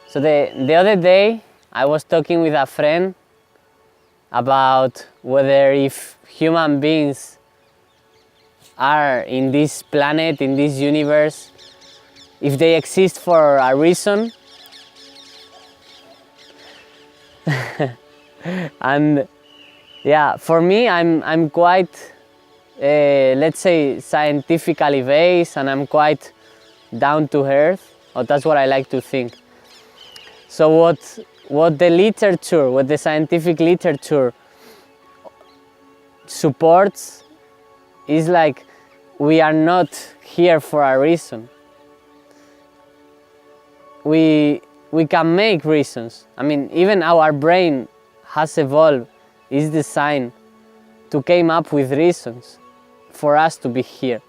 So the other day I was talking with a friend about whether if human beings are in this planet, in this universe, if they exist for a reason. And yeah, for me, I'm quite, let's say, scientifically based, and I'm quite down to earth, or that's what I like to think. So what the literature, what the scientific literature supports is like we are not here for a reason. We can make reasons. I mean, even our brain has evolved, is designed to come up with reasons for us to be here.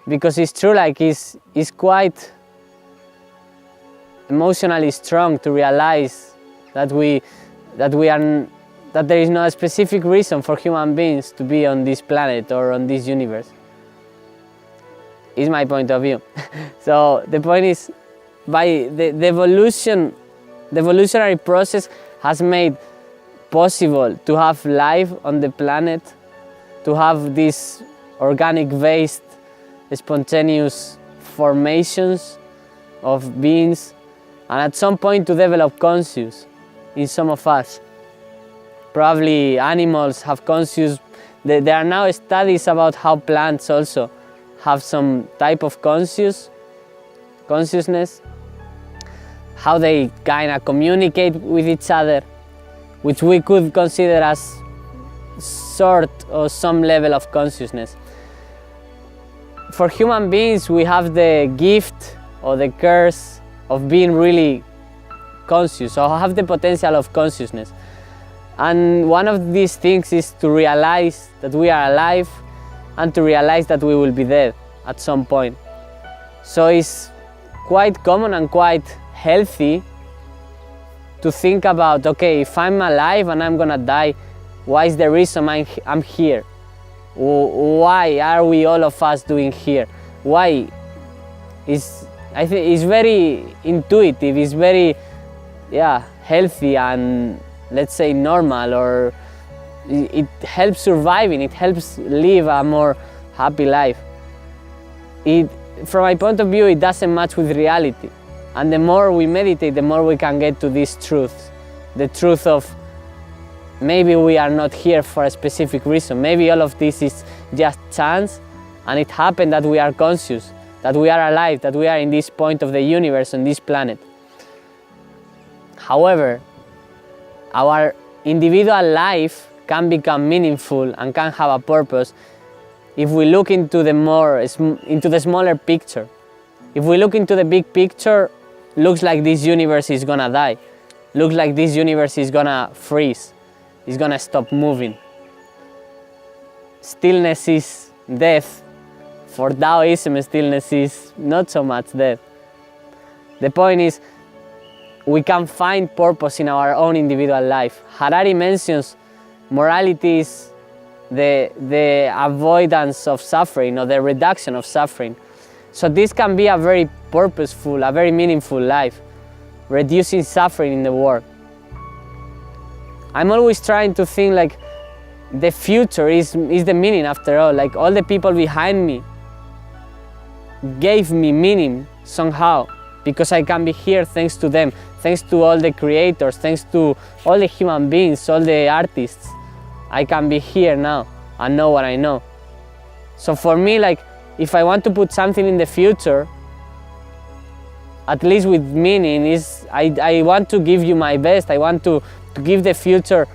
Because it's true, like it's quite emotionally strong to realize that there is no specific reason for human beings to be on this planet or on this universe. Is my point of view. So the point is, by the evolutionary process has made possible to have life on the planet, to have these organic based spontaneous formations of beings, and at some point to develop conscious in some of us. Probably animals have conscious. There are now studies about how plants also have some type of consciousness, how they kind of communicate with each other, which we could consider as sort or some level of consciousness. For human beings, we have the gift or the curse of being really conscious, or have the potential of consciousness. And one of these things is to realize that we are alive and to realize that we will be dead at some point. So it's quite common and quite healthy to think about, okay, if I'm alive and I'm gonna die, why is the reason I'm here? Why are we all of us doing here? Why? I think it's very intuitive, it's very healthy and, let's say, normal, or it helps surviving, it helps live a more happy life. From my point of view, it doesn't match with reality. And the more we meditate, the more we can get to this truth. The truth of maybe we are not here for a specific reason. Maybe all of this is just chance, and it happened that we are conscious, that we are alive, that we are in this point of the universe, on this planet. However, our individual life can become meaningful and can have a purpose if we look into the smaller picture. If we look into the big picture, looks like this universe is gonna die. Looks like this universe is gonna freeze. It's gonna stop moving. Stillness is death. For Taoism, stillness is not so much death. The point is, we can find purpose in our own individual life. Harari mentions morality is the avoidance of suffering, or the reduction of suffering. So this can be a very purposeful, a very meaningful life, reducing suffering in the world. I'm always trying to think like the future is the meaning after all. Like all the people behind me gave me meaning somehow, because I can be here thanks to them, thanks to all the creators, thanks to all the human beings, all the artists. I can be here now and know what I know. So for me, like, if I want to put something in the future, at least with meaning, is I want to give you my best. I want to give the future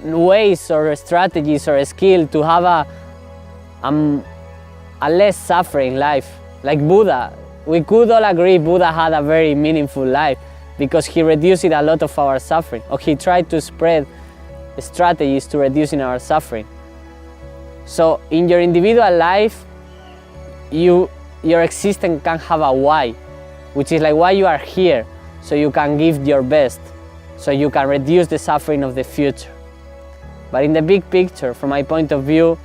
ways or strategies or a skill to have a less suffering life. Like Buddha, we could all agree Buddha had a very meaningful life because he reduced a lot of our suffering, or he tried to spread strategies to reducing our suffering. So in your individual life, your existence can have a why, which is like why you are here, so you can give your best, so you can reduce the suffering of the future. But in the big picture, from my point of view,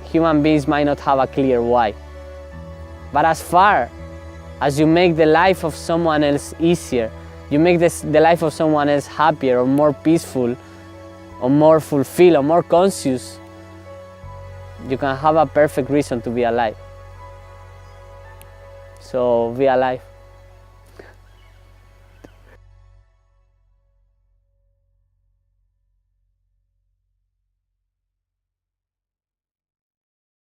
human beings might not have a clear why. But as far as you make the life of someone else easier, you make the life of someone else happier or more peaceful or more fulfilled or more conscious, you can have a perfect reason to be alive. So be alive.